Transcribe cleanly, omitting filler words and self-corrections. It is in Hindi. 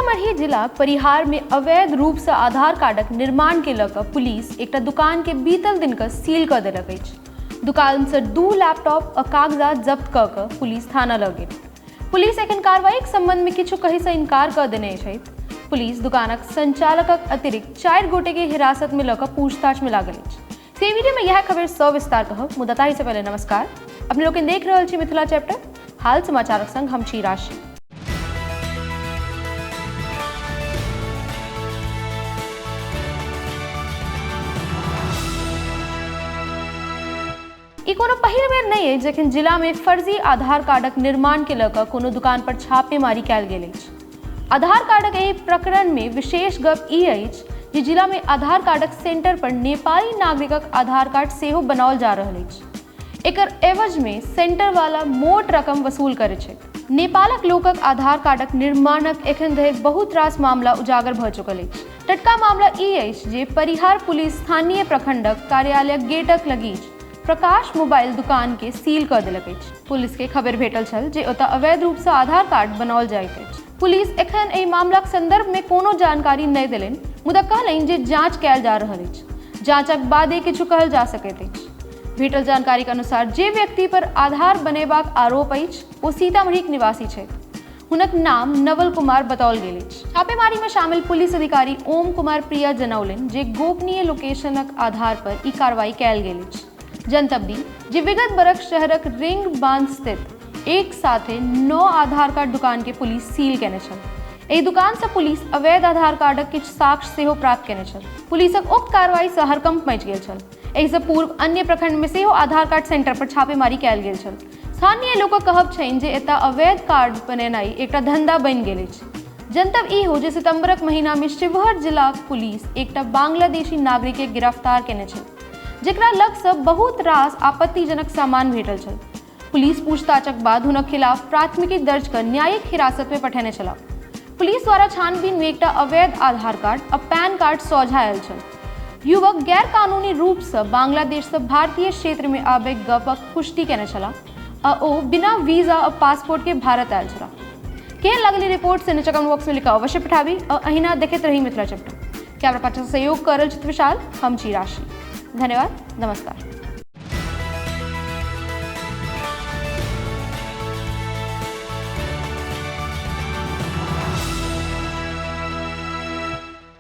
सीतामढ़ी जिला परिहार में अवैध रूप से आधार कार्डक निर्माण के लऽ कऽ पुलिस एक दुकान के बीतल दिन के सील कर देलक अछि। दुकान से 2 लैपटॉप आ कागजात जब्त कऽ कऽ पुलिस थाना लऽ गेल। पुलिस एखन कार्रवाईक संबंध में किछु कहै से इनकार कऽ देने छथि। पुलिस दुकानक संचालकक अतिरिक्त 4 गोटे के हिरासत में लऽ कऽ पूछताछ में लागल अछि। से वीडियो में यह खबर सविस्तार कहब, मुदा ताहि से पहले नमस्कार। अपने लोग देख रहल छी मिथिला चैप्टर, हाल समाचारक संग हम छी राशि। ई कोनो पहिल बेर नहीं है जखन जिला में फर्जी आधार कार्डक निर्माण के लऽ कऽ कोनो दुकान पर छापेमारी कयल गेल अछि। आधार कार्डक एहि प्रकरण में विशेष गप ई अछि जे जिला में आधार कार्डक सेंटर पर नेपाली नागरिकक आधार कार्ड सेहो बनाओल जा रहल अछि। एकर एवज में सेंटर वाला मोट रकम वसूल करैत छथि। नेपालक लोकक आधार कार्डक निर्माणक एखन धरि बहुत रास मामला उजागर भऽ चुकल अछि। टटका मामला ई अछि जे परिहार पुलिस स्थानीय प्रखंडक कार्यालय गेटक लगीच प्रकाश मोबाइल दुकान के सील कर देलक अछि। पुलिस के खबर भेटल छल जे ओतऽ अवैध रूप से आधार कार्ड बनाओल जाइत अछि। पुलिस एखन एहि मामलाक संदर्भ में कोनो जानकारी नहि देलनि, मुदा कहलनि जे जांच कयल जा रहल अछि। जांचक बादे किछु कहल जा सकैत अछि। भेटल जानकारी के अनुसार जे व्यक्ति पर आधार बनेबाक आरोप अछि ओ सीतामढ़ीक निवासी छथि। हुनक नाम नवल कुमार बताओल गेल अछि। छापेमारी में शामिल पुलिस अधिकारी ओम कुमार प्रिया जनौलनि जे गोपनीय लोकेशनक आधार पर ई कार्रवाई कयल गेल अछि। जनतब दी जे विगत बरख शहरक रिंग बांध स्थित एक साथे 9 आधार कार्ड दुकान के पुलिस सील केने छल। एहि दुकान से पुलिस अवैध आधार कार्डक किछु साक्ष्य सेहो प्राप्त केने छल। पुलिसक उक्त कार्रवाई से हरकंप मचि गेल छल। एहि से पूर्व अन्य प्रखंड में सेहो आधार कार्ड सेंटर पर छापेमारी कयल गेल छल। स्थानीय लोकक कहब छनि जे एतऽ अवैध कार्ड बनेनाइ एकटा धंधा बनि गेल अछि। जनतब ई हो जे सितंबरक महीना में शिवहर जिलाक पुलिस एकटा बांग्लादेशी नागरिक के गिरफ्तार केने छल, जेकरा लग से बहुत रास आपत्तिजनक सामान भेटल छल। पुलिस पूछताछक बाद हुनक खिलाफ प्राथमिकी दर्ज कर न्यायिक हिरासत में पठेने छलाह। पुलिस द्वारा छानबीन में एकटा अवैध आधार कार्ड आ पैन कार्ड सोझा आयल छल। युवक गैर कानूनी रूप से बांग्लादेश से भारतीय क्षेत्र में आबे गपक पुष्टि केने छलाह आ ओ बिना वीजा आ पासपोर्ट के भारत आयल छलाह। केहन लागली रिपोर्ट से नीचे कमेंट बॉक्स में लिखा अवश्य पठाबी और अहिना देखैत रही मिथिला चैप्टर। कैमरा पाछा सहयोग कर रहल छथि विशाल, हम छी राशि। धन्यवाद, नमस्कार।